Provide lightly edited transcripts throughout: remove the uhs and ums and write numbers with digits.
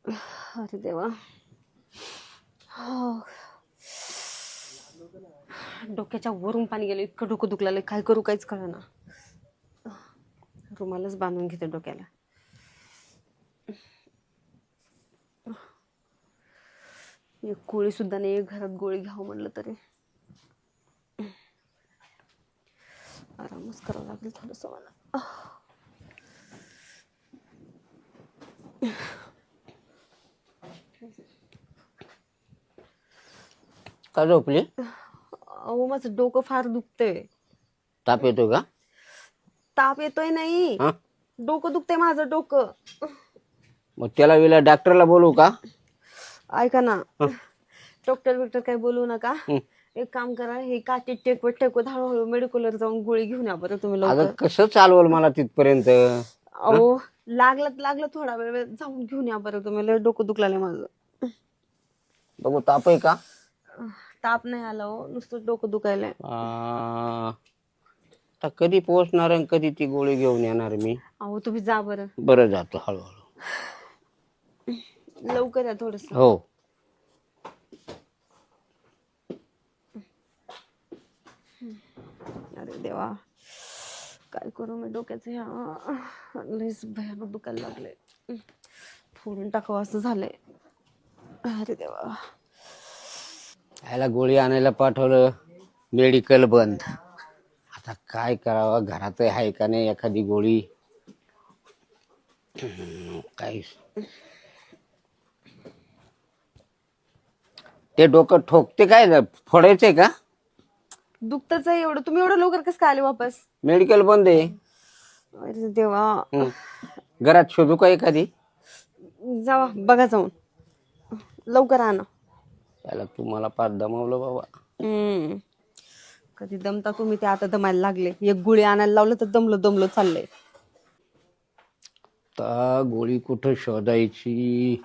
अरे देवा. हो. डोक्याच्या वरून पाणी गेलं, इतकं डोकं दुखलं, काय करू काहीच कळेना. रुमालच बांधून घेते डोक्याला. एक गोळी सुद्धा नाही घरात, गोळी घ्यावं म्हणलं तरी आरामच करावं लागेल थोडस मला. का झोपली? अहो माझं डोकं फार दुखतंय. ताप येतो का? ताप येतोय नाही, हा, डोकं दुखतंय माझं डोकं. मग त्याला वेळेला डॉक्टरला बोलवू का? ऐका ना, डॉक्टर बिक्टर काय बोलू नका. एक काम करा, हे काठी टेकवत हळूहळू मेडिकलवर जाऊन गोळी घेऊन या बरं तुम्ही अगं लवकर. कसं चालवल मला तिथपर्यंत? अहो लागलं थोडा वेळ जाऊन घेऊन या बरं तुम्ही, लय डोकं दुखलाय माझं. बघू ताप आहे का? ताप नाही आला हो, नुसतं डोकं दुखायलंय. आता कधी पोहोचणार आणि कधी ती गोळी घेऊन येणार मी? अहो तुम्ही जा बरं. बरं जातो हळूहळू. लवकर या थोडस. हो. अरे देवा, काय करू मी डोक्याचं, ह्या लयच भयानक दुखायला लागले. फोडून टाकावं असं झालंय. अरे देवा. याला गोळी आणायला पाठवलं, मेडिकल बंद. आता काय करावं? घरात आहे का नाही एखादी गोळी? काय ते डोकं ठोकते काय? फोडायचंय का? दुखतच आहे एवढं. तुम्ही एवढं लवकर कसं काय आले वापस? मेडिकल बंद आहे. अरे देवा. घरात शोधू का एखादी? जावा बघा जाऊन, लवकर आणा. त्याला तुम्हाला पार दमवलं बाबा. कधी दमता तुम्ही, ते आता दमायला लागले. एक गोळी आणायला लावलं तर दमलो चाललंय. आता गोळी कुठं शोधायची?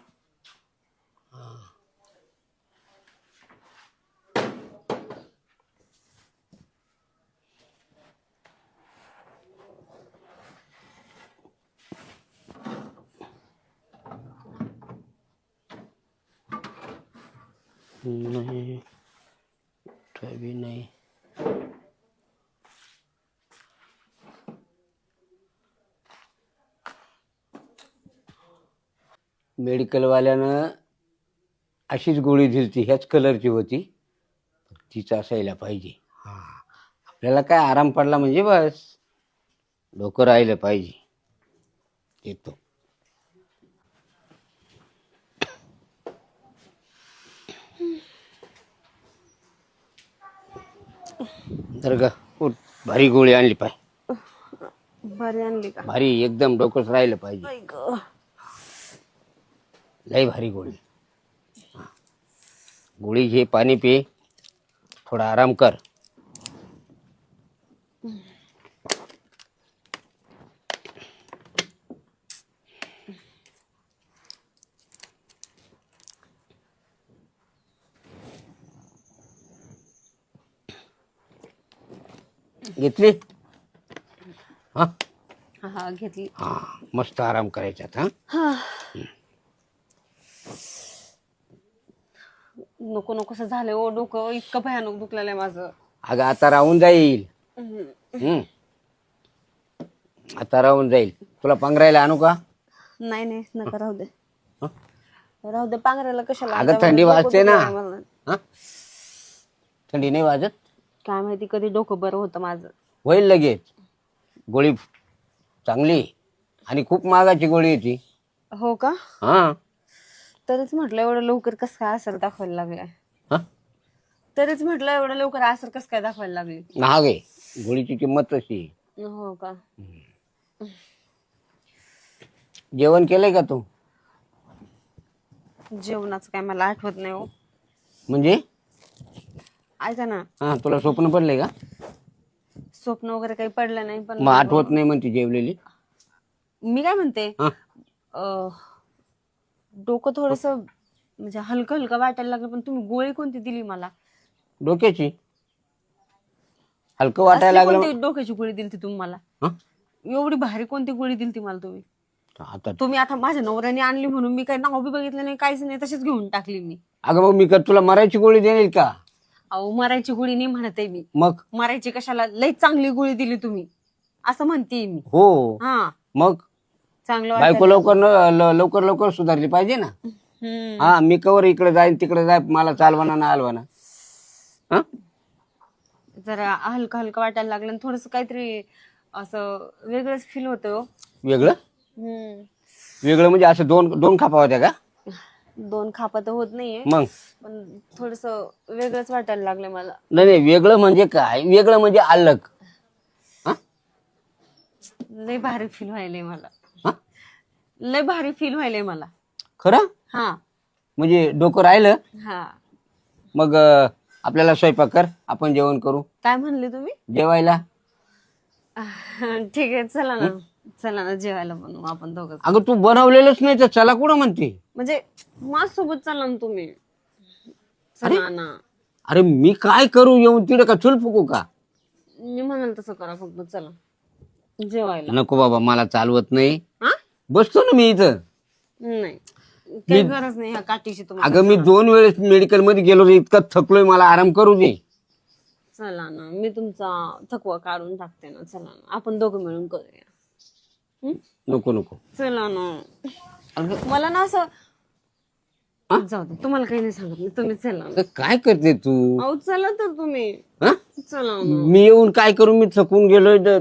नाही, भी नाही. मेडिकल वाल्यानं अशीच गोळी दिली, ह्याच कलरची होती, तीच असायला पाहिजे. हा, आपल्याला काय आराम पडला म्हणजे बस, डोकं राहिलं पाहिजे. येतो. तर ग उठ, भारी गोळी आणली पाहिजे. भारी आणली का? भारी, एकदम डोकंच राहिलं पाहिजे. आई गं. लय भारी गोळी. गोळी घे, पाणी पे, थोडा आराम कर. घेतली? हा हा घेतली. हा, मस्त आराम करायचा आता. हा. नको नकोसं झालंय ओ, डोकं इतकं भयानक दुखलेलं आहे माझं. अगं आता राहून जाईल. आता राहून जाईल. तुला पांघरायला आणू का? नाही नका, राहू दे. राहू दे, पांघरायला कशाला? अगं आता थंडी डोकं वाजते ना. दुखलंय मला. हा? थंडी नाही वाजत? काय माहिती कधी डोकं बरं होतं माझं. होईल लगेच. गोळी चांगली आणि खूप महागाची गोळी आहे ती. हो का? हा. तरीच म्हटलं एवढं लवकर कसं काय असर दाखवायला लागलाय. हा? तरीच म्हटलं एवढं लवकर असर कसं काय दाखवायला लागली. महाग आहे गोळीची किंमत तशी आहे. हो का? जेवण केलंय का तू? जेवणाचं काय मला आठवत नाही हो. म्हणजे? ऐका ना, हा, तुला स्वप्न पडले का? स्वप्न वगैरे काही पडलं नाही, पण मग आठवत नाही म्हणते जेवलेली. मी काय म्हणते, हा? डोकं थोडस म्हणजे हलकं हलकं वाटायला लागलं, पण तुम्ही गोळी कोणती दिली मला? डोक्याची. हलकं वाटायला असली लागलं. कोणती डोक्याची गोळी दिली तुम्ही मला? हा? एवढी भारी कोणती गोळी दिली मला तुम्ही? आता तुम्ही आता माझ्या नवऱ्याने आणली म्हणून मी काही नाव बी बघितलं नाही, काहीच नाही, तशीच घेऊन टाकली मी. अगं मग मी का तुला मरायची गोळी देईल का? अहो मरायची गोळी नाही म्हणते मी. मग मरायची कशाला, लई चांगली गोळी दिली तुम्ही असं म्हणते मी. हो हा मग चांगलं बायको वाटलं. लवकर लवकर सुधारली पाहिजे ना. हम्म. हा मी कवर इकडे जाईन तिकडे जाय मला चालवाना ना हलवाना. हा जरा हलकं हलकं वाटायला लागलं, थोडस काहीतरी असं वेगळंच फील होतं. वेगळं हम्म. वेगळं म्हणजे असं दोन दोन खापा होत्या का? 2 खापा तर होत नाहीये, मग पण थोडस वेगळंच वाटायला लागलं मला. नाही नाही वेगळं म्हणजे काय? वेगळं म्हणजे अलग. हा लय भारी फील व्हायलंय मला. हा? लय भारी फील व्हायलंय मला. खरं हा म्हणजे डोकं राहिलं. हा. मग आपल्याला स्वयंपाक कर, आपण जेवण करू. काय म्हणले तुम्ही? जेवायला ठीक आहे, चला ना. चला ना जेवायला बनवू आपण दोघं. अगं तू बनवलेलंच नाही तर चला कुठं म्हणते? म्हणजे माझ्यासोबत चला ना तुम्ही. चला ना. अरे मी काय करू येऊन तिकडे का चूल फुकू का? मी म्हणाल तसं करा, फक्त चला जेवायला. नको बाबा मला चालवत नाही. हा बसतो ना मी इथं. नाही काही गरज नाही ह्या काठीची तुम्हाला. अगं मी 2 वेळेस मेडिकल मध्ये गेलो रे, इतका थकलोय, मला आराम करू दे. चला ना, मी तुमचा थकवा काढून टाकते ना. चला ना, आपण दोघं मिळून करूया. नको नको. चला ना. मला ना असं जाऊ दे, तुम्हाला काही नाही सांगत मी, तुम्ही चला ना. अगं काय करते तू? अहो चला तर तुम्ही. हा? चला ना. मी येऊन काय करू? मी थकून गेलोय तर.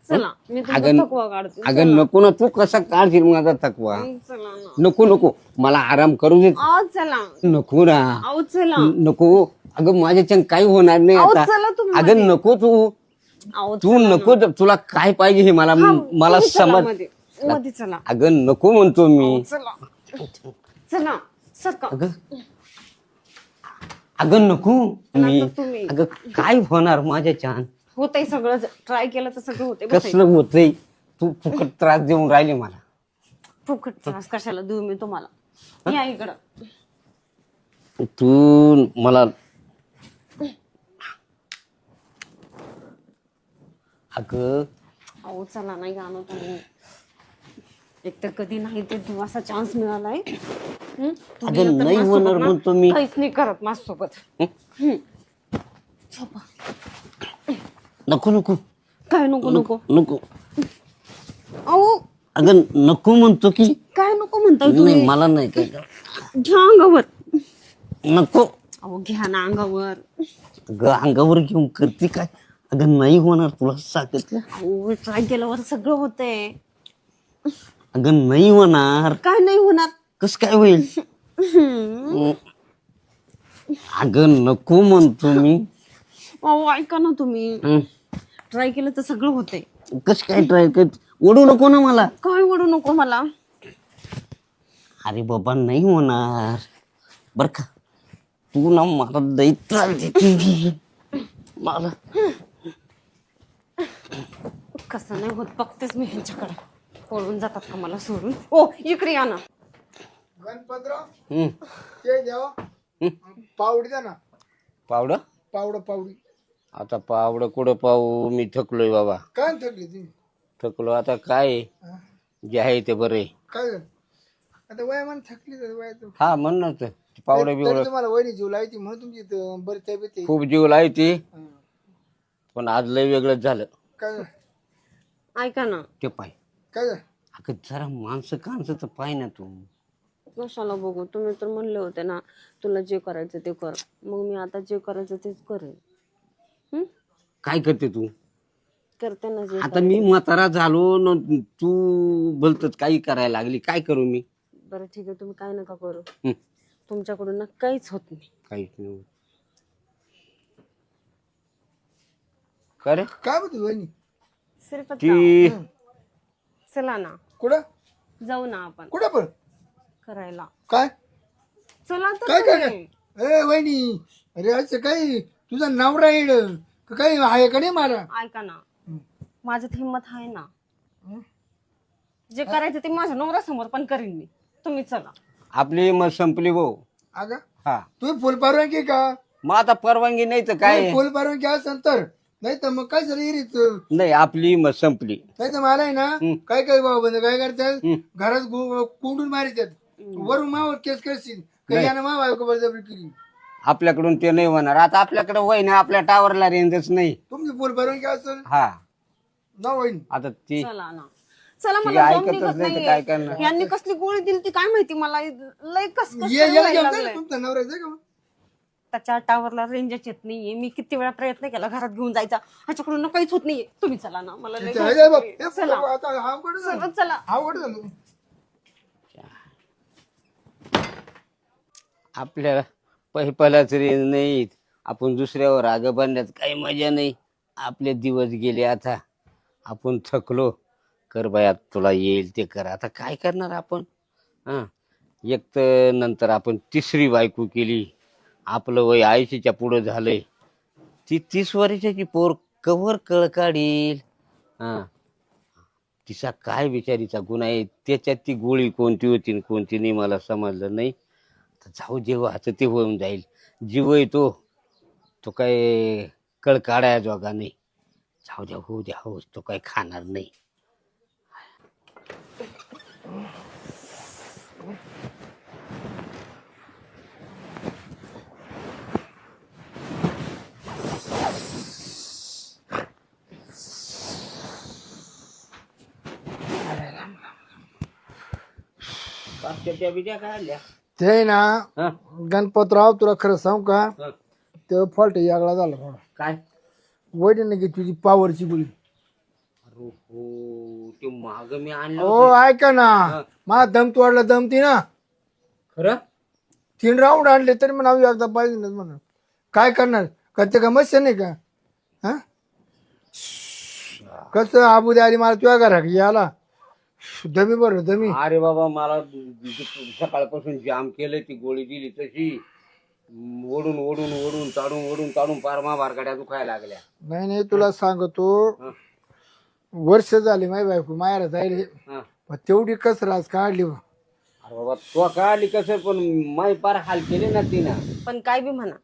चला मी तुमचा अगं थकवा काढते. अगं नको ना, तू कसा काढशील माझा थकवा? चला ना. नको नको, मला आराम करू दे. अहो चला. नको ना. अहो चला. नको. अगं माझ्याच्यान काही होणार नाही अहो आता. चला तुम्ही. अगं नको तू. अहो तू नको, तुला काय पाहिजे हे मला मला तुम्ही चला समज. मध्ये. मध्ये चला. अगं नको म्हणतो मी. चला. चला सका. अगं अगं नको मी. तुम्ही. अगं काय होणार माझ्याच्यान? होतंय सगळं, ट्राय केलं तर सगळं होतंय. बसायचं. कसलं होतंय? तू फुकट त्रास देऊन राहिले मला. फुकट त्रास कशाला देऊ मी तुम्हाला? या इकडं. तू मला अगं अहो चला नाही गाणं तुम्ही. एक तर कधी नाही ते असा चान्स मिळालाय. तुम्ही अगं नंतर नाही माझ्यासोबत होणार ना म्हणतो मी. काहीच नाही करत माझ्यासोबत. झोपा. नको नको काय नको नको? नको. अहो अगं नको म्हणतो की. काय नको म्हणताय तुम्ही? नाही मला नाही काय. घ्या अंगावर. नको. अहो घ्या ना अंगावर. अगं अंगावर घेऊन करते काय? अगं नाही होणार, तुला सांगितलं. अहो ट्राय केल्यावर सगळं होतंय. अगं नाही होणार. काय नाही होणार? कस काय होईल? अगं नको म्हणतो मी. अहो ऐका ना तुम्ही. ट्राय केलं तर सगळं होतंय. कस काय ट्राय कर? ओढू नको ना मला. काय ओढू नको मला? अरे बाबा नाही होणार बर का. तू ना मला लई त्रास देते मला. कसं नाही होत बघतेच मी ह्यांच्याकडे. पळून जातात का मला सोडून? ओ इकडे या ना. गणपतराव ते द्यावा पावडी द्या ना. पावडं पावडी आता पावडं कुठं पाहू? मी थकलोय बाबा. काय थकली तुम्ही? थकलो आता काय जे आहे ते बरे. काय झालं? आता वयामान थकली तर वयात हा म्हण ना तर पावडं तरी बिवडं तुम्हाला वहिनी जीव लावायची म्हणून तुमची बरी तब्येत आहे. खूप जीव लायती, पण आज लय वेगळंच झालं. काय झालं? ऐका ना. ते पाय. काय झालं? अगं जरा माणसं तर पाय ना तू. कशाला बघू? तुम्ही तर म्हणले होते ना तुला जे करायचं ते कर. मग मी आता जे करायचं तेच करेन. काय करते तू? करते ना जे. आता मी म्हातारा झालो न तू बोलतच काही करायला लागली. काय करू मी? बरं ठीक आहे, तुम्ही काय नका करू. हं. तुमच्याकडून ना काहीच होत नाही. काहीच नाही. काय रे? काय म्हणते वहिनी? ती चला ना कुठं जाऊ ना आपण कुठं पण करायला. काय चला तर काय काय तुम्ही. ए वहिनी, अरे असं काही तुझा नवरा येड काही आहे का नाही मला? ऐका ना, माझ्यात हिंमत आहे ना. जे करायचं ते माझ्या नवऱ्यासमोर पण करीन मी. तुम्ही चला. आपली मग संपली भाऊ. अगं हा तुम्ही फुल परवानगी का? मग आता परवानगी नाही तर काय? फुल परवानगी असेल तर नाही तर मग काय झालं इरीच नाही आपली मग संपली. नाही तर मला आहे ना काय काय बाबा बंद काय करतात घरात कोंडून मारितात वरून मावर केस करशील काही यानं मा बायको बळजबरी केली. आपल्याकडून ते नाही होणार. आता आपल्याकडे वय ना, आपल्या टावरला रेंजच नाही. तुमची पोर भरून काय असेल हा ना होईन. आता ती चला ना चला, ती मला दम ऐकतच निघत नाही तर काय नाहीये. करणार. यांनी कसली गोळी दिली ती काय माहिती मला, लय कस ये याला घेऊन जा ना, तुमचा नवरा आहे का मग? त्याच्या टावरला रेंजच येत नाहीये. मी किती वेळा प्रयत्न केला घरात घेऊन जायचा, ह्याच्याकडून ना काहीच होत नाहीये. तुम्ही चला ना, मला लय ते घाई आहे बाप. सुटली. हे चला आता हा कुठं झालं? चला चला. हा कुठं झालं? आपल्याला पहिलाच रेंज नाही, आपण दुसऱ्यावर राग बांधण्यात काही मजा नाही. आपले दिवस गेले, आता आपण थकलो. कर बाया तुला येईल ते कर. आता काय करणार आपण. हा एक तर नंतर आपण तिसरी बायको केली. आपलं वय 80च्या पुढं झालंय. ती 30 वर्षाची पोर कवर कळ काढील. हा तिचा काय बिचारीचा गुन्हा आहे, त्याच्यात ती गोळी कोणती होती आणि कोणती नाही मला समजलं नाही. तर जाऊ जेव्हा आता ते होऊन जाईल. जीव आहे तो काय कळ काढाया जोगा नाही. जाऊ द्या, होऊ द्या, हो तो काय खाणार नाही. त्या बिद्या काय आल्या. ते ना हा? गणपतराव तुला खरं सांगू का हा. ते फॉल्ट यागळा झाला थोडा काय वैद्य की तुझी पावरची गोळी. अरे हो ते माग मी आणलं हो होतं. ऐका ना मा दम तोडला दम ती ना खरं 3 राऊंड आणले तरी म्हणा एकदा पाहिजे ना म्हणा काय करणार करते का मस्त नाही का हा कसं आबू द्या आली मला तुझ्या घरा याला दमी बरं दमी. अरे बाबा मला सकाळपासून जाम केलं. ती गोळी दिली तशी ओढून ओढून ओढून ताडून पार माभार गाड्या दुखायला लागल्या. नाही नाही तुला सांगतो वर्ष झाली माझी बायको मायाला जायले हा. पण तेवढी कसर आज काढली बा. अरे बाबा तो काढली कसं पण माई पार हाल केले ना तिनं. पण काय बी म्हणा.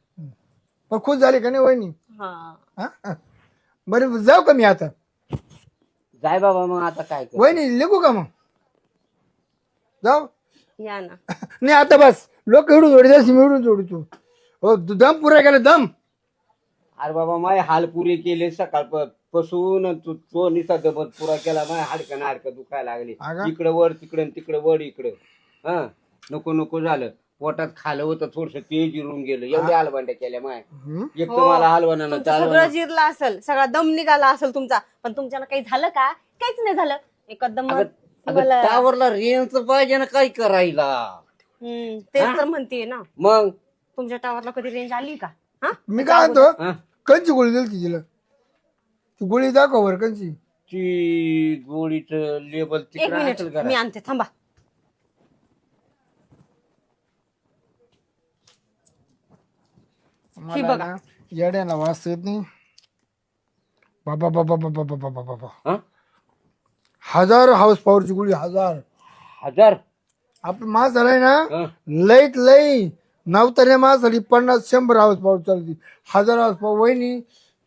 पण खुश झाली का नाही वहिनी. हा हा? बरं जाऊ का मी आता जाय बाबा मग आता काय कर. वहिनी लिखू का मग जाऊ या ना. नाही आता बस लोक एवढून जोडी मी एवढून जोडी तू हो तू दम पुरा केला दम. अरे बाबा माय हाल पुरे केले सकाळपासून तो निसा दबत पुरा केला. माय हाडकं दुखायला लागली. अगं. इकडे वड तिकडे वड इकडे. हा नको झालं. पोटात खालं होतं थोडस ते जिरून गेलं. एवढ्या हलवांड्या केल्या माय. एक तर मला हलवाना तुमचं सगळं जिरलं असेल, सगळा दम निघाला असेल तुमचा, पण तुमच्याला काही झालं का? काहीच नाही झालं. एकदम तुम्हाला टावरला रेंज पाहिजे ना काय करायला. तेच तर म्हणतीये ना. मग तुमच्या टावरला कधी रेंज आली का? हा मी काय म्हणतो हा? कंची गोळी दिली तिला ती गोळी दाखव बरं कंची. ती गोळीचं लेबल एक तिकडे मिनिट असेल का. मी आणते थांबा. ही मला बघा. ना येड्याला वाचता येत नाही बाबा बाबा बाबा बाबा बाबा बाबा हा? 1000 हाऊस पॉवरची गोळी 1000. 1000. आपलं मास झालाय ना हा. लईत लई नवतऱ्या मास झाली 50-100 हाऊस पॉवर चालती 1000 हाऊस पॉवर. वहिनी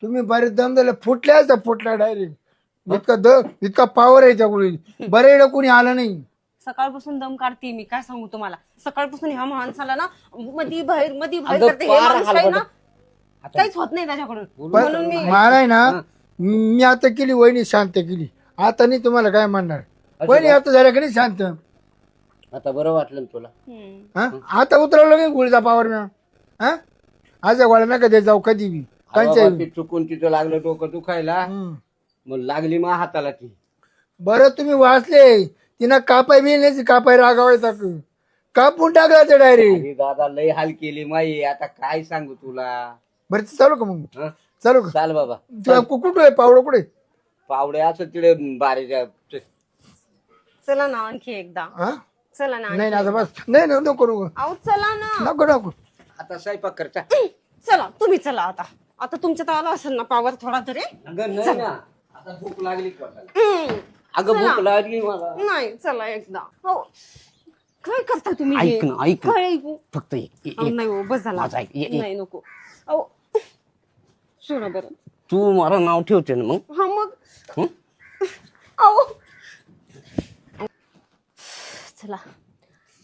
तुम्ही बरेच दम दिले फुटल्या डायरेक्ट इतका पॉवर आहे त्या गोळीत. बरं कोणी आलं नाही. सकाळपासून दम काढते मी, काय सांगू तुम्हाला. सकाळपासून ह्या माणसाला ना मधी बाहेर अगं, करते. हे फार माणूस काही ना हलगर्जीपणा. काहीच होत नाही त्याच्याकडून. पण म्हणून मी मला आहे ना मी आता केली वहिनी शांत केली. आता नाही तुम्हाला काय म्हणणार. वहिनी आता झाल्या का नाही शांत. आता बरं वाटलं ना तुला. हा? आता उतरवलं नाही गोळीचा पावर ना. हा आज गोळ्या नका दे जाऊ कधी बी अरे कांच्या बाबा, ते चुकून तिथं लागलं डोकं दुखायला. मग लागली मा हाताला ती. बरं तुम्ही वाचले तिनं कापाय बी नाही कापाय रागावायचा कापून टाकला ते डायरेक्ट. अरे दादा लय हाल केली माई. आता काय सांगू तुला. बरं ते चालू का मग हं? चालू का चाल बाबा. तुला कुठं आहे पावडं कुठे पावडे असं तिकडे बारीच्या. चला ना आणखी एकदा. हा चला ना नाही आता बस नाही नको नको अहो चला ना. नको आता स्वयंपाक करता. चला तुम्ही चला आता. आता तुमच्यात आला असेल ना पावर थोडा तरी. अगं नाही ना आता भूक लागली पोटाला. अगं भूक लागली मला. नाही चला एकदा. हो काय करता तुम्ही हे? ऐक ना, ऐक ना. काय ऐकू? फक्त अहो, नाही हो बस झाला. माझं ऐक. नाही नको. अहो सोडा बरं. तू मला नाव ठेवते ना मग. हा मग हं? अहो चला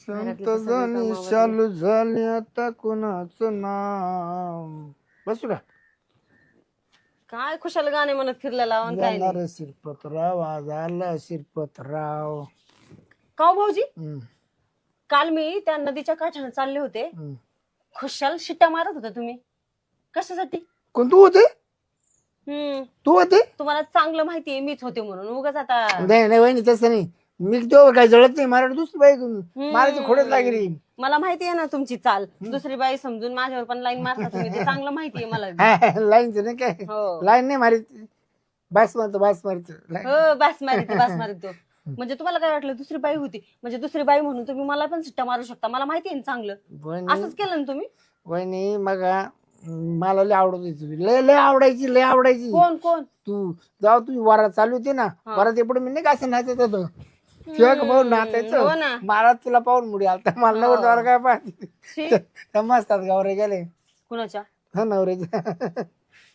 संत झाली चालू झाली आता कुणाचं नाव. बसू का? काय खुशाल गाणे म्हणत फिरला लावून काय नाही. येणार शिरपतराव आज आला शिरपतराव. का हो भाऊजी हम्म, काल मी त्या नदीच्या काठाने चालले होते, हम्म. खुशाल शिट्ट्या मारत होता तुम्ही कशासाठी? कोण तू होते? तू होते? तुम्हाला चांगलं माहितीये मीच होते म्हणून उगाच आता. नाही नाही वहिनी तसं नाही. मी तेव्हा काही जळत नाही. मला दुसरी बाई मला खोडत लागली. मला माहितीये ना तुमची चाल, दुसरी बाई समजून माझ्यावर पण लाईन मारता तुम्ही, ते चांगलं माहितीये मला. लाईनच नाही काय, हो लाईन नाही मारित. बास मारतो बास मारतो. हो बास मारितो. म्हणजे तुम्हाला काय वाटलं दुसरी बाई होती म्हणजे दुसरी बाई म्हणून तुम्ही मला पण शिट्ट्या मारू शकता, मला माहितीये ना चांगलं. वहिनी असंच केलं ना तुम्ही. वहिनी मग मला लय आवडत होती तुझी. लय लय आवडायची लय आवडायची. कोण कोण? तू जाऊ तुम्ही वरात चालू होती ना, वरात एवढं मी नाही का असं नाचत होतो. तुझ्या का पाहून हो नाचायचं. ना. मला तुला पाहून मुडी आलता. मला नवर काय पाहते शी, मस्तात गावरे गेले कुणाच्या हा नवऱ्याचे.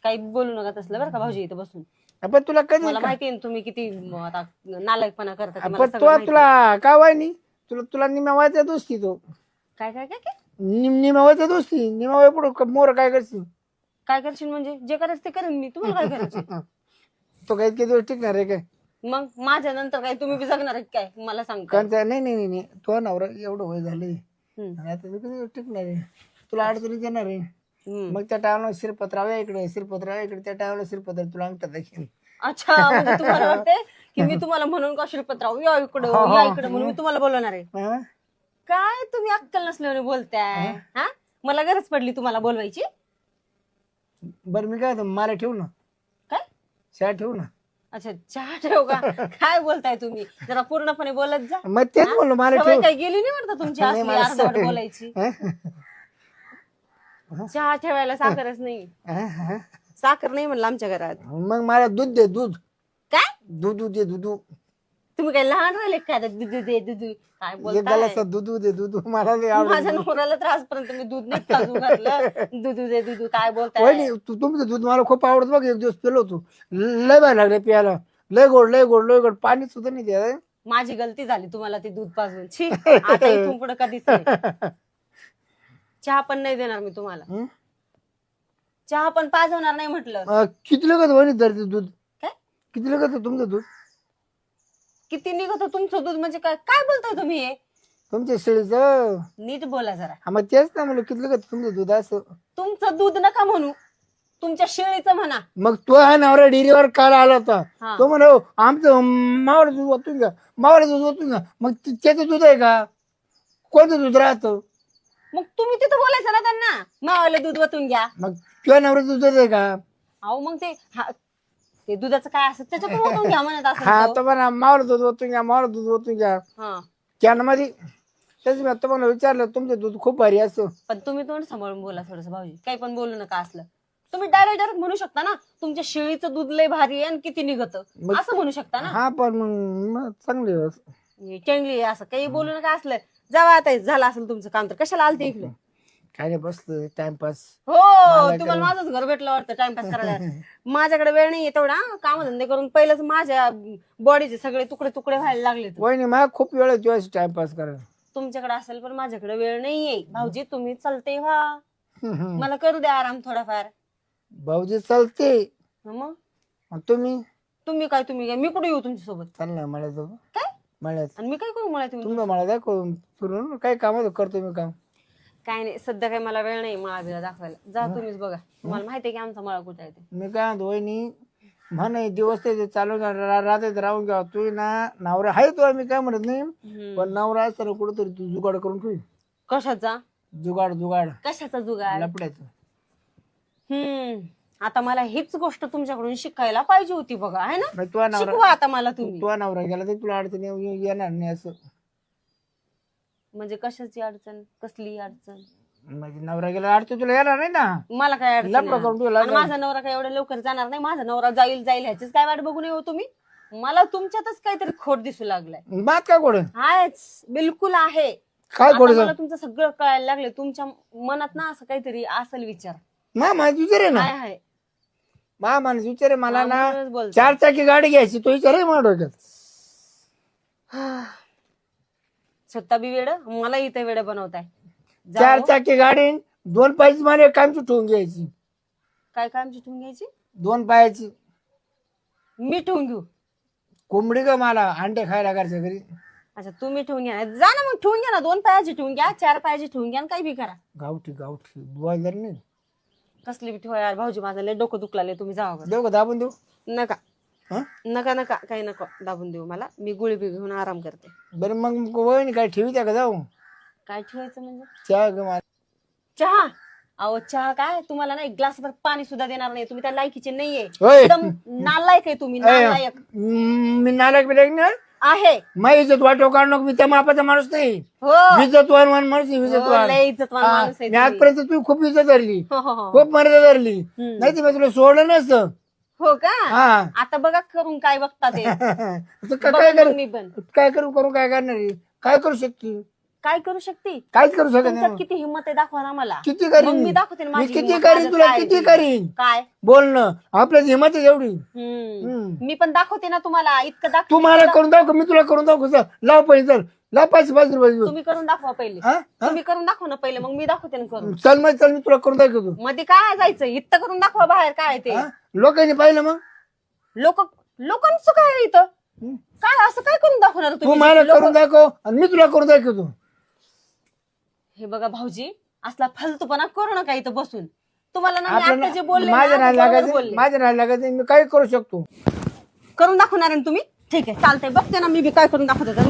काही बोलू नका तसलं बरं का भाऊजी इथं बसून. पण तुला कधी मला माहितीये ना तुम्ही किती आता नालायकपणा करता ते मला पण सगळं तुला माहितीये. तुला काय वाहिनी तुला तुला निम्यावायचा दोस्ती तो काय काय काय काय निम्यावायचा दोस्ती निम्यावाय पुढं मोर काय करशील. काय करशील म्हणजे जे करायचं ते करेन मी, तुम्हाला काय करायचं? तो काही किती दिवस टिकणार आहे काय? मग माझ्या नंतर काय तुम्ही बी जगणार आहे काय मला सांगता? कारण नाही नाही नाही नाही तो नवरा एवढं वय झाले हम्म. आणि आता तू किती दिवस टिकणार आहे. तुला अडचणीत येणार आहे. हम्म. मग त्या टायमाला शिरपतराव इकडे शिरपतराव इकडे त्या टायमाला शिरपत्र तुला अंगठा दाखील. अच्छा म्हणजे तुम्हाला वाटते की मी तुम्हाला म्हणून का शिरपतराव या इकडं या इकडं म्हणून मी तुम्हाला बोलवणार आहे? हा? काय तुम्ही अक्कल नसल्याने बोलताय हा? मला गरज पडली तुम्हाला बोलवायची? बरं मी काय म्हणतो, मला ठेवू ना काय? चहा ठेवू ना. अच्छा चहा ठेव का? काय बोलताय तुम्ही? जरा पूर्णपणे बोलत जा. मग तेच बोललो मला सवय ठेव. काही गेली नाही वाटतं तुमची नाही, असली मला अर्धवट सवय. बोलायची. हा? चहा ठेवायला साखरच नाही. हा, हा. साखर नाही म्हणलं आमच्या घरात. मग मला दूध दे दूध काय दूध दे दूध. तुम्ही काय लहान राहिले काय दुधू दे दुधू काय एक बोलताय? गलास दूध दे दूध मला लय माझ्या आवडत. नवऱ्याला तर आजपर्यंत मी दूध नाही पाजू घातलं. दुधू दे दुधू काय बोलताय? वहिनी तुमचं दूध मला खूप आवडत बघ. एक दिवस पिलो होतो लय भारी लागले प्यायला. लय गोड लय गोड लय गोड. पाणी सुद्धा नाही द्या. माझी गलती झाली तुम्हाला ते दूध पाजून. छी आता इथून पुढे कधीच नाही. चहा पण नाही देणार मी तुम्हाला. चहा पण पाजवणार नाही म्हटलं. किती लगत वहिनी धरते दूध? काय किती लगत तुमचं दूध? किती निघत तुमचं दूध म्हणजे काय काय बोलताय तुम्ही हे? तुमच्या शेळीचं. नीट बोला जरा. हा मग तेच ना म्हणलं किती लगत तुमचं दूध असं. तुमचं दूध नका म्हणू, तुमच्या शेळीचं म्हणा. मग तो हा नवरा डेअरीवर काल आला होता. हा. तो म्हणा आमचं मावळ दूध ओतून घ्या मावळ दूध ओतून घ्या. मग त्याचं दूध आहे का? कोणतं दूध राहतं? मग तुम्ही तिथं बोलायचं ना त्यांना मावाला दूध वतून घ्या. मग तुझ्या नवऱ्याचं दूध आहे का? अहो मग ते दुधाचं काय असत त्याच्यातून वतून घ्या म्हणत हा असं. तो म्हणा मावळ दूध ओतून घ्या मावळ दूध ओतून घ्या. हा कॅनमध्ये तेच मी आता मला विचारलं तुमचं दूध खूप भारी असं. पण तुम्ही तोंड सांभाळून बोला थोडस भाऊजी, काही पण बोलू नका असलं. तुम्ही डायरेक्ट म्हणू शकता ना तुमच्या शेळीचं दूध लय भारी आहे आणि किती निघत असं म्हणू शकता ना. हा पण मग चांगले चंगली असं काही बोलू नका असलं. जावा आता झालं असेल तुमचं काम तर कशाला आलते इकडे? काय नाही बसलं टाइमपास. हो तुम्हाला माझंच घर भेटलं वाटतं टाइमपास करायला. माझ्याकडे वेळ नाहीये तेवढा काम धंदे करून पहिलंच माझ्या बॉडीचे सगळे तुकडे तुकडे व्हायला लागले. वहिनी मला खूप वेळ आहे टाइमपास करायला. तुमच्याकडे असेल पण माझ्याकडे वेळ नाहीये भाऊजी. तुम्ही चालते व्हा, मला करू द्या आराम थोडाफार. भाऊजी चालते मग आणि तुम्ही तुम्ही काय मी कुठे येऊ तुमच्या सोबत? चाल ना मला जाऊ काय मळ्यात. आणि मी काय करू मला तुम्ही? तुम्ही मला दाखव फिरून काही काम करतो मी काम. काय नाही सध्या काही मला वेळ नाही मळा बिळा दाखवायला. जा तुम्हीच बघा, तुम्हाला माहितीये की आमचा मळा कुठे आहे ते. मी काय म्हणतो वहिनी म्हणे दिवस ते चालू राहते राहून घ्या. तू ना नवरा आहे तो मी काय म्हणत नाही पण नवरा असताना कुठंतरी तू जुगाड करून ठेवी. कशाचा जुगाड जुगाड कशाचा जुगाड? लपड्याचं. आता मला हीच गोष्ट तुमच्याकडून शिकायला पाहिजे होती बघा, आहे ना? मग तुझा नवरा शिकवा आता मला तुम्ही. तुझा नवरा गेला तर तुला अडचण येणार नाही असं. म्हणजे कशाची अडचण? कसली अडचण? म्हणजे नवरा गेला अडचण तुला येणार नाही ना. मला काय अडचण लपडा आहे? करून ठेवला आणि माझा नवरा काय एवढ्या लवकर जाणार नाही. माझा नवरा जाईल ह्याचीच काय वाट बघू नये हो तुम्ही. मला तुमच्यातच काहीतरी खोट दिसू लागलाय. बात काय गोड हायच बिलकुल आहे. काय आता गोड मला तुमचं सगळं कळायला लागले. तुमच्या मनात ना असं काहीतरी असेल विचार. माझी विचार आहे ना. काय आहे? मा माणूस विचारे मला ना म्हणूनच बोलते. 4 चाकी गाडी घ्यायची तो विचार मला डोक्यात. स्वतः बी वेड मला इथे वेड बनवताय. 4 चाकी गाडी 2 पायाची मला कामची ठेवून घ्यायची. काय काय आमची ठेवून घ्यायची? 2 पायाची मी ठेवून घेऊ? कोंबडी ग मला अंडे खायला घरच्या घरी. अच्छा तुम्ही ठेवून घ्या, जा ना मग ठेवून घ्या ना. 2 पायाची ठेवून घ्या, 4 पायाची ठेवून घ्या, काही बी करा. गावठी गावठी बुवाजर नाही कसली बी ठेवा यार भाऊजी, माझं लय डोकं दुखला. तुम्ही जावा बरं. देऊ का दाबून देऊ? नका हा नका नका काही नका दाबून देऊ मला. मी गोळी बी घेऊन आराम करते. बरं मग वहिनी काय ठेवी का जाऊ? काय ठेवायचं म्हणजे? चहा ग मला. चहा? अहो चहा काय, तुम्हाला ना 1 ग्लासभर पाणी सुद्धा देणार नाही. तुम्ही त्या लायकीचे नाहीये. होय. एकदम नालायक आहे तुम्ही, नालायक मी नालायक बिलायक ना आहे. माझी इज्जत वाटव काढू नको. मी त्या मापाचा माणूस नाही. हो इज्जतवान माणूस आहे, हो, इज्जतवान. लय इज्जतवान माणूस आहे मी तुम्ही. आजपर्यंत तू खूप इज्जत धरली, हो, हो, हो. खूप मर्यादा धरली. नाही ते मी तुला सोडलं नसतं. हो का? हा आता बघा करून काय बघता ते. आता काय बघा करू? मग मी पण काय करू काय करणार आहे? काय करू शकते? काय करू शकते. काहीच करू शकत तुमच्यात नाही. किती हिंमत आहे दाखवा ना मला. किती मग करीन मी दाखवते ना मी माझी किती हिंमत. करीन माझं तुला काय किती ते. करीन काय? बोलणं आपल्या हिंमत आहे एवढी. मी पण दाखवते ना तुम्हाला. इतकं तू दाखवते. मला करून दाखव, मी तुला करून दाखव. चल, लाव पैसे, चल लाव 5 रुपये. तुम्ही करून दाखवा पहिले. हा? तुम्ही करून दाखवा ना पहिले, मग मी दाखवते ना करून. चल मी तुला करून दाखवतो. मध्ये काय जायचं, इतकं करून दाखवा बाहेर काय ते. हा? लोकांनी पाहिलं मग लोकांचं काय आहे इथं? काय असं काय करून दाखवणार तू तुम्ही? मला करून दाखव आणि मी तुला करून दाखवतो. हे बघा भाऊजी, असला फालतूपणा करू नका इथं बसून. तुम्हाला ना मी आपल्याला आता जे बोलले ना, माझ्या ते नाही बरोबर लागायचं, बोलले. माझ्या नाही लागायचं. मी काय करू शकतो? करून दाखवणार आहे ना तुम्ही? ठीक आहे चालतंय, बघते ना मी बी काय करून दाखवते. तर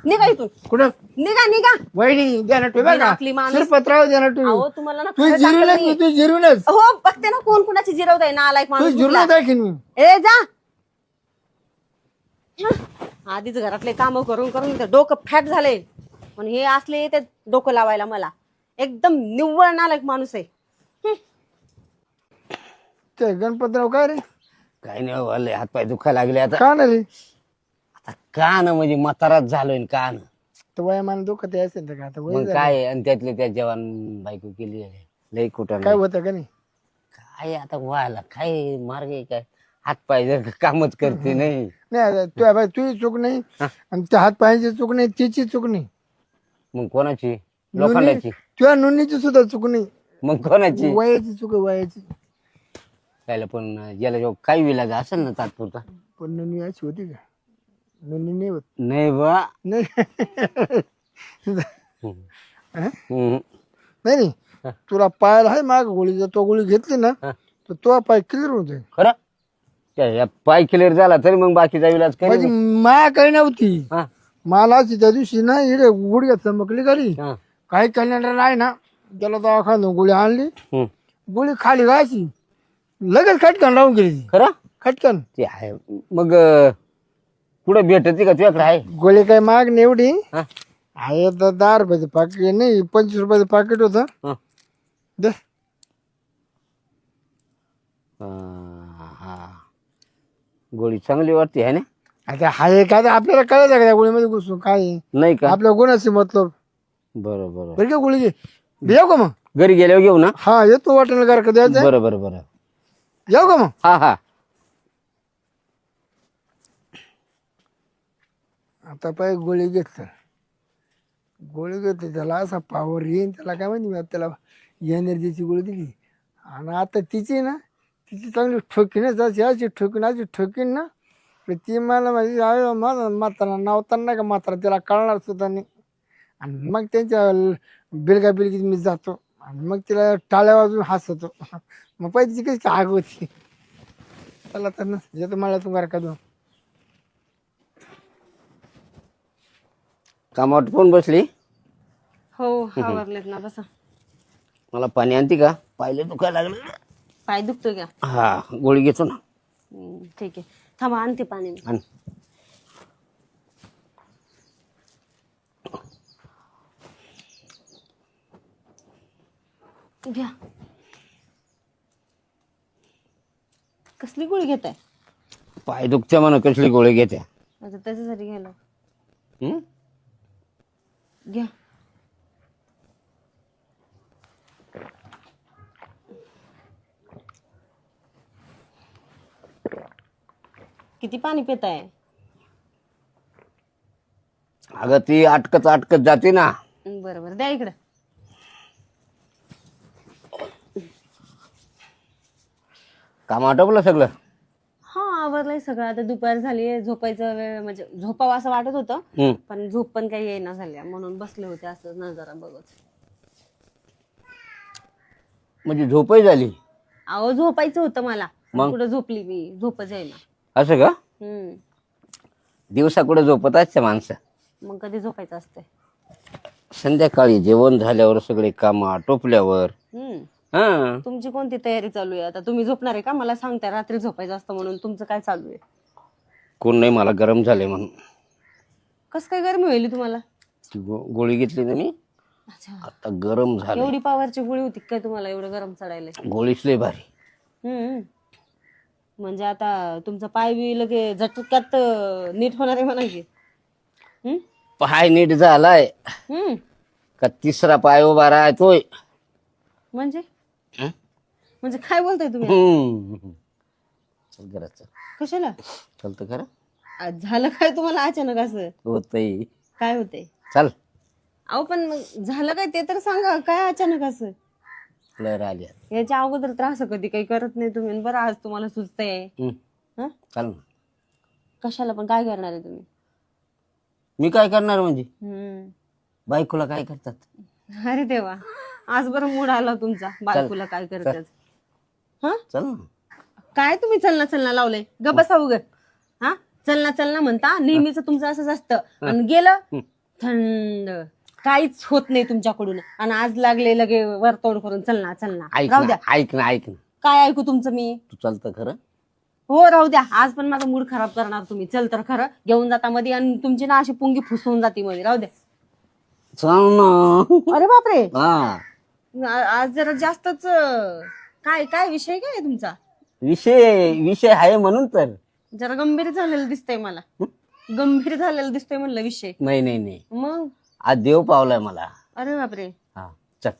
निघा इथून. कुठं निघा. वहिनी द्या ना तुम्ही बघा, आपली माणूस. शिरपतराव द्या ना अहो तुम्ही. तुम्हाला ना तू खरंच अक्कल जिरूनच नाहीये. तू जिरूनच हो बघते ना कोण कुणाची जिरवताय ना, आलाय तू माणूस जिरून कुठला. दाखीन मी. ए जा. आधीच घरातले काम करून करून इथं डोकं फॅट झाले, पण हे असले ते डोकं लावायला मला. एकदम निव्वळ नालायक माणूस आहे. ते गणपतराव काय रे? काही नाही वाले, हातपाय दुखायला लागले आता. का नाही रे? आता कान म्हणजे म्हाताराच झालोय कान. तर वयामान दुखत असेल तर का आता वय मग झालं. काय, आणि त्यातले त्या जवान बायको केली आहे. लई कुठं काय होतं का नाही? काय आता व्हायला काय मार्ग आहे काय? हातपाय जर कामच करते नाही. नाही तुझी चूक नाही आणि त्या हात पायाची चूक नाही, तिची चूक नाही. मग कोणाची? लोखंडाची. तुझ्या नोंदणीची सुद्धा चूक नाही, मग कोणाची? वयाची चूक आहे वयाची. त्याला पण याला जो काही विलाज असेल ना तात्पुरता. पण नोंदणी अशी होती का? नोंदणी नाही होत. नाही बा. नाही हम्म. नाही तुला पायाला आहे माग गोळी, जर तो गोळी घेतली ना तर तो पाय क्लिअर होते. खरं त्या पाय क्लिअर झाला तरी मग बाकीचा विलाज माझी करेल. माया काही नव्हती. हा, मला अशी त्या दिवशी ना इकडे गुडघ्यात चमकली गाडी. हा. काही कॅलेंडर आहे ना, त्याला दवाखान्यात गोळी आणली, हम्म. गोळी खाली गायची, लगेच खटकन लावून गेली. खरं खटकन ते आहे. मग कुठं भेटते का तुझ्याकडे आहे? गोळी काही माग नाही एवढी हा, आहे. तर 10 रुपयाचं पाकिट नाही, 25 रुपयाचं पाकिट होतं. हा. दे. हा. गोळी चांगली वाटते आहे ना? आता हाय काय तर आपल्याला कळायचं का त्या गोळीमध्ये घुसून काय आहे? नाही का? आपल्या गुणाची मतलब. बरं बरं. बरं का गोळी घे, येऊ का मग? घरी गेल्यावर घेऊ ना. हा येतो वाटेल गार का द्यायचं. बरं बरं बरं. येऊ का मग? हा हा. आता पाय गोळी घेतलं, गोळी घेतली त्याला असा पावर येईन, त्याला काय माहिती मी त्याला एनर्जीची गोळी दिली. आणि आता तिची ना, तिची चांगली ठोकीनच अशी ठोकीन अशी ठोकीन ना, तर ती मला माझी आई माझा म्हातारा नावताना नाही का म्हातारा, त्याला कळणार सुद्धा नाही. आणि मग त्यांच्या बिलगा बिलगीत मी जातो आणि मग तिला टाळ्या वाजून हसतो. मग पाहिजे तिची कशी आग होती. चला तर ना येतो मला तू का दोन. कामावर पण बसली. हो आवरलेत ना, बसा. मला पाणी आणते का? पाहिलं दुखायला लागलं. पाय दुखतोय का? हा, गोळी घेतो ना. ठीक आहे थांबा, आणते पाणी मी. आण. घ्या. कसली गोळी घेताय? पाय दुखते म्हणून कसली गोळी घेते? आता त्याच्यासाठी घ्यायला. हम्म? घ्या. किती पाणी पिताय? अगं ती अटकत अटकत जाते ना. बरोबर, द्या इकडं. काम आटोपलं सगळं? हा, आवरलंय सगळं. आता दुपार झाली, झोपायचं वेळ, म्हणजे झोपावं असं वाटत होतं, हम्म. पण झोप पण काही येईना झाल्या, म्हणून बसले होते असं नजारा बघत. म्हणजे झोपही झाली? अहो, झोपायचं होतं मला, मग? कुठं झोपली मी, झोपच येईना. असं का? दिवसा कुठं झोपत असते माणसं? मग कधी झोपायचं असतंय? संध्याकाळी जेवण झाल्यावर सगळे काम आटोपल्यावर. हा. तुमची कोणती तयारी चालू आहे आता? तुम्ही झोपणार आहे का? मला सांगताय रात्री झोपायचं असतं म्हणून. तुमचं काय चालू आहे? कोण नाही, मला गरम झाले म्हणून. कस काय गरमी होईल तुम्हाला? ती गोळी घेतली ना मी, अच्छा, आता गरम झालं. एवढी पावरची गोळी होती काय तुम्हाला एवढं गरम चढायला? गोळीच लय भारी. म्हणजे आता तुमचा पाय बी लगे झटक्यात नीट होणार आहे म्हणा की. पाय नीट झालाय का तिसरा पाय उभा राहतोय? म्हणजे म्हणजे काय बोलताय तुम्ही? चल घरात चल. कशाला? चलतं खरं? आज झालं काय तुम्हाला अचानक असं? होतंय. काय होतंय? चल. अहो पण मग झालं काय ते तर सांगा, काय अचानक असं? लहर आली. याच्या अगोदर त्रास कधी काही करत नाही तुम्ही, आणि बरं आज तुम्हाला सुचतंय. चल ना. कशाला पण? काय करणार आहे तुम्ही? मी काय करणार म्हणजे? बायकोला काय करतात? अरे देवा, आज बरं मूड आला तुमचा. बायकोला काय करतात? चल ना. काय तुम्ही चलना चलना लावलंय? ग बसा उग. हा, चलना चलना म्हणता नेहमीच तुमचं असंच असतं, आणि गेलं थंड, काहीच होत नाही तुमच्याकडून, आणि आज लागले लगे वरतोड करून चलना चलना. ऐक राहू ना, द्या. ऐक ना, ऐक ना. काय ऐकू तुमचं मी? तू चालतं खरं? हो, राहू द्या. आज पण माझा मूड खराब करणार तुम्ही. चल तर खरं घेऊन जाता मध्ये, आणि तुमची ना अशी पुंगी फुसवून जाती मध्ये. राहू द्या. चल ना. अरे बापरे, हा, आज जरा जास्तच. काय काय विषय काय आहे तुमचा? विषय आहे म्हणून तर. जरा गंभीर झालेलं दिसतंय मला. गंभीर झालेलं दिसतोय म्हणलं विषय. नाही नाही नाही, मग? आज देव पावलाय मला. अरे बापरे. हा, चल.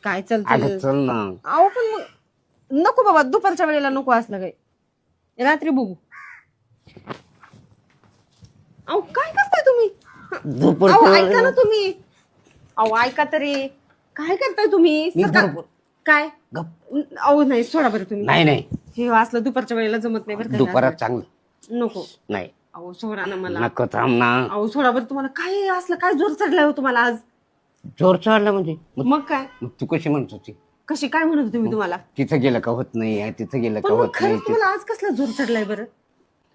काय अगं चालतं? चल ना. अहो पण मग नको बाबा, दुपारच्या वेळेला नको असलं काही, रात्री बघू. अहो काय करताय तुम्ही? अहो ऐका ना तुम्ही. अहो ऐका तरी. काय करताय तुम्ही? काय? अहो नाही, सोडा बरं तुम्ही. नाही नाही, हे असलं दुपारच्या वेळेला जमत नाही बरं का. दुपारात चांगलं नको. नाही. अहो सोडा ना मला. नको, थांब ना. अहो सोडा बरं. तुम्हाला काय असलं, काय जोर चढलाय हो तुम्हाला आज? जोर चढला म्हणजे? मग काय? मग तू कशी म्हणत होती? कशी काय म्हणत होते मी तुम्हाला? तिथं गेलं का होत नाही, तिथं गेलं पण का मग होत नाही. खरंच तुम्हाला आज कसला जोर चढलाय बरं?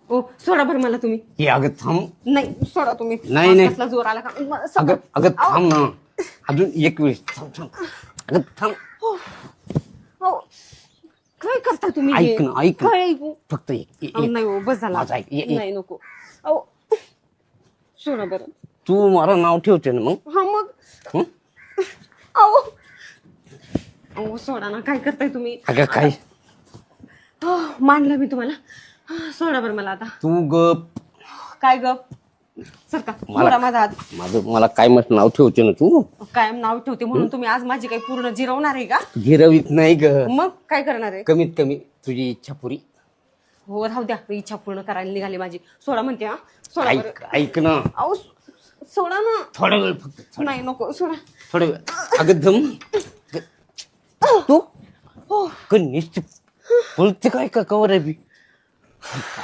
ओ सोडा बरं मला तुम्ही. हे अगं थांब. नाही, सोडा तुम्ही. नाही, आज नाही. कसला जोर आला का? अगं अगं थांब ना, अजून एक वेळेस थांब थांब. अगं थांब. हो. काय करता तुम्ही हे? ऐक ना, ऐक ना. काय ऐकू? फक्त एक. अहो, नाही हो, बस झाला. माझं ऐक. नाही नको. अहो सोडा बरं. तू मला नाव ठेवते ना मग? हा मग. अहो अहो सोडा ना, काय करताय तुम्ही? अगं काय? मानलं मी तुम्हाला. सोडा बरं मला आता. तू गप. काय ग? सरका, सोडा माझा हात. मला काय मत नाव ठेवते ना तू? कायम नाव ठेवते म्हणून तुम्ही आज माझी काही पूर्ण जिरवणार आहे का? गिरवीत नाही ग. मग काय करणार आहे? कमीत कमी तुझी इच्छा पुरी. हो, राहू द्या. इच्छा पूर्ण करायला निघाली माझी. सोडा म्हणते. हा सोडा बरं. ऐक ना. अहो सोडा ना. थोडा वेळ फक्त. नाही नको, सोडा. थोडा वेळ. अगं दम. तू निश्चित बोलते काय का कवर आहे बी.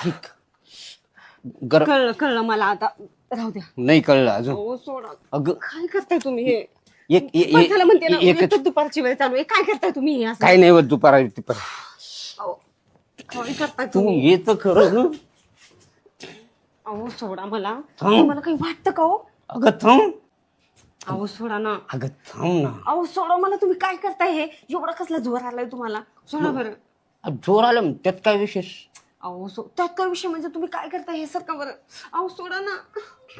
ऐक. कळलं कळलं मला आता. राहू द्या. नाही कळलं अजून. हो सोडा. अगं काय करताय तुम्ही हे? एक झालं म्हणते ना, एकच. एकच दुपारची वेळ चालू आहे. काय करताय तुम्ही हे असं? काय नाही होत दुपारा. अहो, काय करताय तू तुम्ही? येत खरं ना. अहो सोडा मला. थांब. तुम्हाला काही वाटतं का हो? अगं थांब. अहो सोडा ना. अगं थांब ना. अहो सोडा मला. तुम्ही काय करताय हे? एवढा कसला जोर आलाय तुम्हाला? सोडा बरं. जोर आलं मग त्यात काय विशेष? अहो त्यात काय विषय म्हणजे? तुम्ही काय करताय हे? सरका बरं. अहो सोडा ना.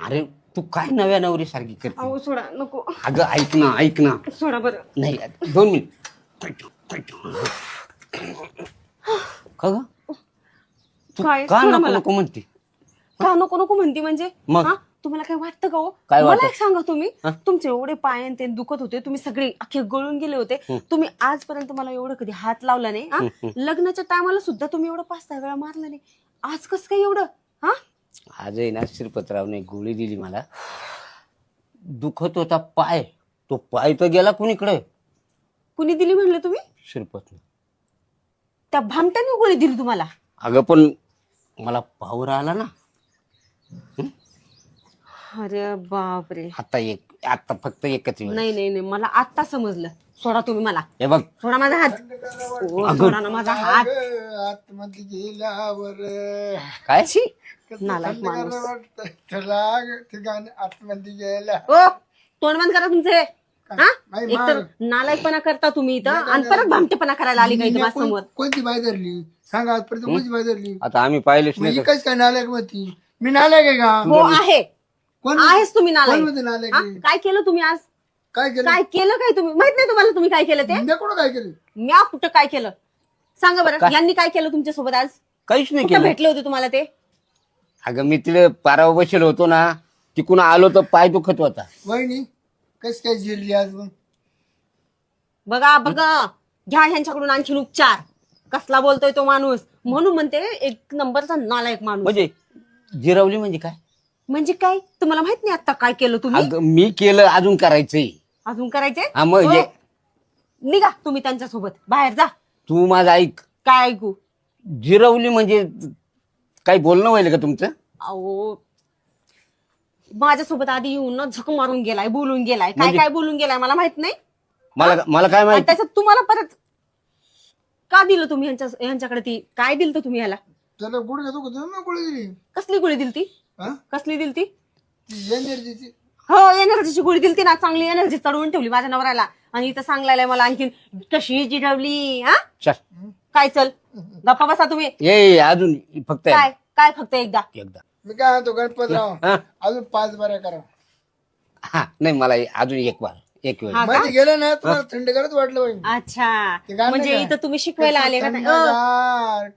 अरे तू काय नव्या नवरी सारखी करते? अहो सोडा. नको. अगं ऐक ना, ऐक ना. सोडा बरं. नाही 2 मिनिट. का ग? तू काय? का सोडा नको मला. नको म्हणते? का नको नको म्हणती म्हणजे? मग? हा? तुम्हाला काय वाटतं का हो? काय मला वाटतं? एक सांगा तुम्ही. तुमचे एवढे पाय आणि ते दुखत होते, तुम्ही सगळे अख्खे गळून गेले होते, तुम्ही आजपर्यंत मला एवढं कधी हात लावला नाही. लग्नाच्या टायमाला सुद्धा तुम्ही एवढं 5-6 वेळा मारला नाही. आज कस काय एवढं? हा आज आहे ना श्रीपतरावने गोळी दिली मला, दुखत होता पाय, तो पाय तर गेला कुणीकडे, कुणी दिली म्हणलं तुम्ही? श्रीपतने. त्या भामट्याने गोळी दिली तुम्हाला? अगं पण मला पावर आला ना. अरे बापरे. आता फक्त एकच वेळ. नाही नाही नाही, मला आत्ता समजलं. सोडा तुम्ही मला, हे बघ, सोडा माझा हात. ओ, सोडा ना माझा हात. आतमध्ये गेल्यावर काय छी, कसं नालायक थंडगार माणूस. वाटतं. त्याला ठिकाणी आतमध्ये गेला. ओ, तोंड बंद करा तुमचे. हा नाही, एक तर नालायकपणा करता तुम्ही इथं आणि परत भामटेपणा करायला आली काही माझ्या समोर. कोणती बाई धरली सांगा, आजपर्यंत कोणती बाई धरली? आता आम्ही पाहिलेच नाही म्हणजे तर. कस काय नालायक होती? मी नालायक आहे का? हो आहे, कोण आहेच तुम्ही कोण नालायक. म्हणते नालायक हा? आहे? काय केलं तुम्ही आज? काय केलं? काय केलं काय तुम्ही? माहित नाही तुम्हाला तुम्ही काय केलं ते? मी कुठं काय केलं? म्या कुठं काय केलं सांगा बरं. काय? यांनी काय केलं तुमच्या सोबत आज? काहीच नाही कुठं केलं. भेटले होते तुम्हाला ते? अगं मी तिला पारावर बसेल होतो ना, तिकून आलो तर पाय दुखत होता. वहिनी कस काय जिरली आज मग? बघा बघा, घ्या ह्यांच्याकडून आणखीन उपचार. कसला बोलतोय तो माणूस, म्हणून म्हणते एक नंबरचा नालायक माणूस. म्हणजे जिरवली म्हणजे काय? म्हणजे काय तुम्हाला माहित नाही आता काय केलं तुम्ही? अगं मी केलं, अजून करायचंय. अजून करायचे? हा, मग हो. हे- निघा तुम्ही त्यांच्यासोबत बाहेर जा. तू माझं ऐक, काय ऐकू? जिरवली म्हणजे काही बोलणं व्हायला का तुमचं? अहो, माझ्यासोबत आधी येऊन ना झक मारून गेलाय, बोलून गेलाय. काय म्हणजे? काय बोलून गेलाय मला माहित नाही. मला काय आणि माहिती? त्याच्यात तुम्हाला परत का दिलं तुम्ही यांच्याकडे? ती काय दिलं तर तुम्ही ह्याला? त्याला गुड घेतो का तुम्ही? गोळी दिली. कसली गोळी दिली ती? हा? कसली दिली ती? ती एनर्जीची. हो, एनर्जीची गोळी दिली ती ना. चांगली एनर्जी चढवून ठेवली माझ्या नवऱ्याला. आणि इथं सांगलाय मला आणखीन कशी जिरवली. हा चल काय, चल गप्पा बसा तुम्ही. ये अजून फक्त काय काय फक्त एकदा? एकदा. मी काय म्हणतो गणपतराव, हा अजून 5 बाऱ्या करा. हा, नाही मला अजून एक वेळ. हा का? मध्ये गेलं ना तुम्हाला थंडगारच वाटलं पाहिजे. अच्छा, ते गाणं म्हणजे काय? इथं तुम्ही शिकवायला आले का?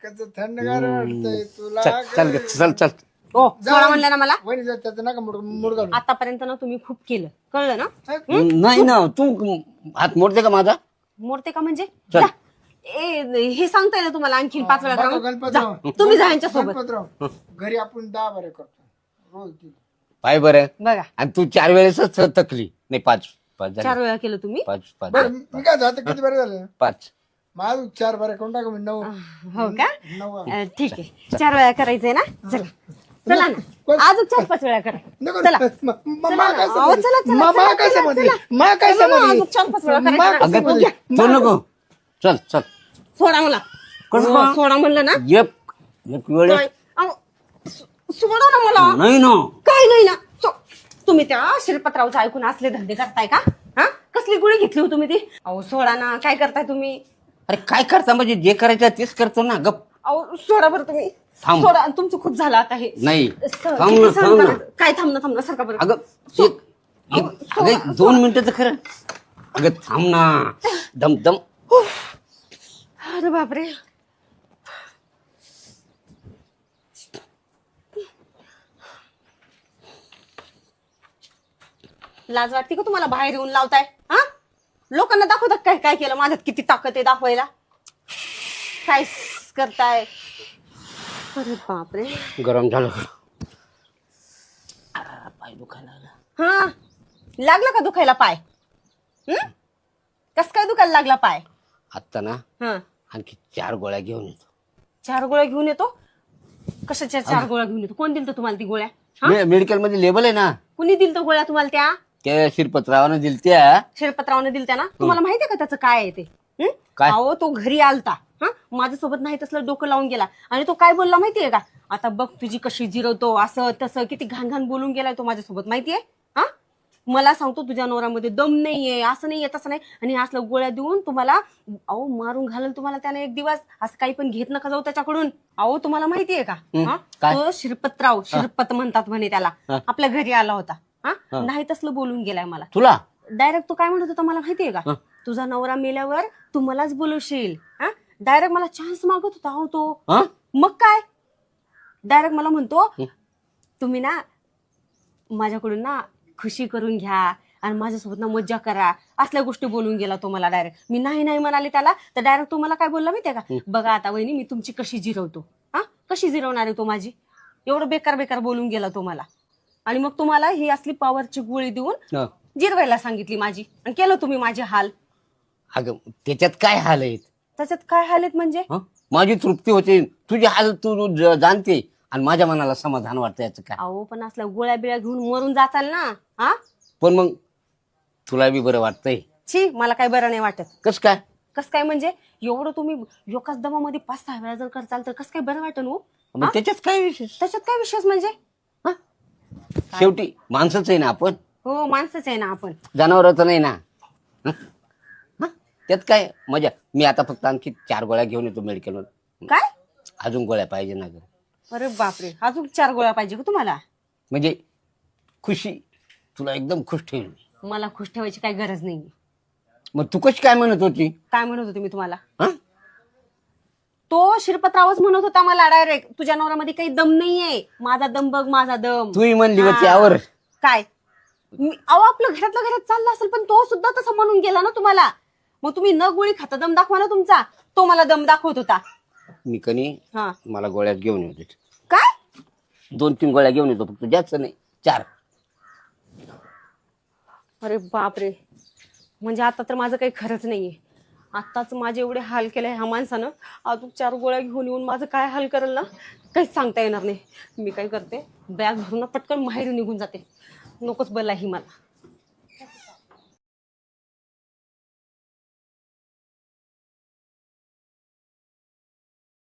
कसं थंडगार वाटतंय तुला. चल चल चल चल. ओ, सोडा म्हणलं ना मला. वहिनी जर त्याचं नका मुडगा आतापर्यंत ना तुम्ही खूप केलं, कळलं ना? नाही ना, तू हात मोडते का माझा? मोडते का म्हणजे? चल. जा. हे सांगताय ना तुम्हाला आणखीन 5 वेळा करा. जा. गणपतराव, तुम्ही जा यांच्यासोबत. गणपतराव, घरी आपण 10 बाऱ्या करतो रोज. पाय बरं. बघा, आणि तू 4 वेळेसच थकली. नाही, 5 झाले. 4 वेळा केलं तुम्ही. 5 बरं मी काय आता किती बाऱ्या झालं? 5. माझं 4 बाऱ्या करून टाका. मी 9 हो का? 9 ठीक आहे, 4 वेळा करायचंय ना. चला चला ना, अजून 4-5 वेळा करा. चला. अहो, चला, चला, मा काय चला, समजली? चला. मा काय चला ना, समजली? अजून 4-5 वेळा मा करायचं काय ना. अगं समजली? तू नको. चल चल. सोडा मला. कसं? हो, सोडा म्हणलं ना. एक वेळ. काय? अहो, सोडा ना मला. नाही ना. काय नाही ना. तुम्ही त्या शिरपतरावचं ऐकून असले धंदे करताय का? हा, कसली गोळी घेतली हो तुम्ही ती? अहो सोडा ना, काय करताय तुम्ही? अरे काय करता म्हणजे जे करायचं तेच करतो ना. गप. अहो सोडा बरं तुम्ही. थांब. सोडा, तुमचं खूप झालं आता हे. नाही. सहन थांब किती ना, सहन थांब ना. करायचं? काय थांब ना सारखा बरं. अगं अगं 2 मिनिटाचं खरं. अगं थांब ना. दम दम. अरे बापरे. लाज वाटते का तुम्हाला? बाहेर येऊन लावताय. हा, लोकांना दाखवतात काय काय केलं माझ्यात, किती ताकद आहे दाखवायला. काय करताय? अरे बापरे. गरम झालं. पाय दुखायला लागला. हा, लागला का दुखायला पाय? कस काय दुखायला लागला पाय? आता ना हा, आणखी 4 गोळ्या घेऊन येतो. 4 गोळ्या घेऊन येतो? कशाच्या 4 गोळ्या घेऊन येतो? कोण दिलं तुम्हाला ती गोळ्या? मेडिकल मध्ये लेबल आहे ना. कुणी दिलं गोळ्या तुम्हाला त्या? त्या शिरपतरावानं दिलत्या. शिरपतरावने दिलत्या ना. तुम्हाला माहितीये का त्याचं काय आहे ते? काय? अहो तो घरी आलता, हा, माझ्यासोबत नाही तसलं डोकं लावून गेला. आणि तो काय बोलला माहितीये का? आता बघ तुझी कशी जिरवतो, असं तसं किती घाण घाण बोलून गेलाय तो माझ्यासोबत, माहितीये? हा, मला सांगतो तुझ्या नवऱ्यामध्ये दम नाहीये, असं नाहीये तसं नाही. आणि असलं गोळ्या देऊन तुम्हाला अहो मारून घालेल तुम्हाला त्याने एक दिवस. असं काही पण घेत नका जाऊ त्याच्याकडून. अहो तुम्हाला माहितीये का? हा, काय? तो शिरपत म्हणतात म्हणे त्याला. आपल्या घरी आला होता. हा, नाही तसलं बोलून गेलाय मला. तुला डायरेक्ट तो काय म्हणत होता मला माहितीये का? तुझा नवरा मेल्यावर तू मलाच बोलवशील. हा, डायरेक्ट मला चान्स मागत होता हो तो. मग काय, डायरेक्ट मला म्हणतो तुम्ही ना माझ्याकडून ना खुशी करून घ्या आणि माझ्यासोबत ना मज्जा करा. असल्या गोष्टी बोलून गेला तो मला डायरेक्ट. मी नाही म्हणाले त्याला, तर डायरेक्ट तो मला काय बोलला माहितीये का? बघा आता वहिनी मी तुमची कशी जिरवतो. हा, कशी जिरवणार आहे तो माझी? एवढं बेकार बेकार बोलून गेला तो मला, आणि मग तुम्हाला ही असली पॉवरची गोळी देऊन हं. जिरवायला सांगितली माझी, आणि केलं तुम्ही माझे हाल. अगं त्याच्यात काय हाल आहेत? त्याच्यात काय हाल आहेत म्हणजे? हं? माझी तृप्ती होते, तुझी हाल तू जाणते, आणि माझ्या मनाला समाधान वाटतं याचं काय? अहो पण असल्या गोळ्या बिळ्या घेऊन मरून जाचाल ना. हा, पण मग तुला बी बरं वाटतंय? छी, मला काय बरं नाही वाटत. कस काय? कस काय म्हणजे? एवढं तुम्ही एकाच दमामध्ये 5-6 वेळा जर करचाल तर कस काय बरं वाटन हो? मग त्याच्यात काय विशेष? त्याच्यात काय विशेष म्हणजे? शेवटी माणसंच आहे ना आपण, हो, माणसंच आहे ना आपण. जनावरच नाही ना. हं? हं? त्यात काय मजा? मी आता फक्त आणखी 4 गोळ्या घेऊन येतो मेडिकलवर. काय? अजून गोळ्या पाहिजे ना ग? अरे बापरे, अजून 4 गोळ्या पाहिजे का तुम्हाला? म्हणजे खुशी, तुला एकदम खुश ठेवील. मला खुश ठेवायची काही गरज नाही. मग तू कशी काय म्हणत होती? काय म्हणत होते मी तुम्हाला? हं? तो शिरपतरावच म्हणत होता मला डायरेक्ट, तुझ्या नवऱ्यामध्ये काही दम नाहीये, माझा दम बघ, माझा दम. तूही म्हणली होती हा. यावर. काय? अहो आपलं घरातल्या घरात चाललं असेल, पण तो सुद्धा तसं म्हणून गेला ना तुम्हाला. मग तुम्ही न गोळी खाता दम दाखवा ना तुमचा. तो मला दम दाखवत होता. मी कनी हा, मला गोळ्यात घेऊन येतो. काय? 2-3 गोळ्या घेऊन येतो फक्त, जास्त नाही, 4. अरे बापरे, म्हणजे आता तर माझं काही खरंच नाहीये. आत्ताच माझे एवढे हाल केले ह्या माणसानं, अजून 4 गोळ्या घेऊन येऊन माझं काय हाल करेल ना, काहीच सांगता येणार नाही. मी काय करते, बॅग भरून ना पटकन माहेरी निघून जाते. नकोच बोला ही मला.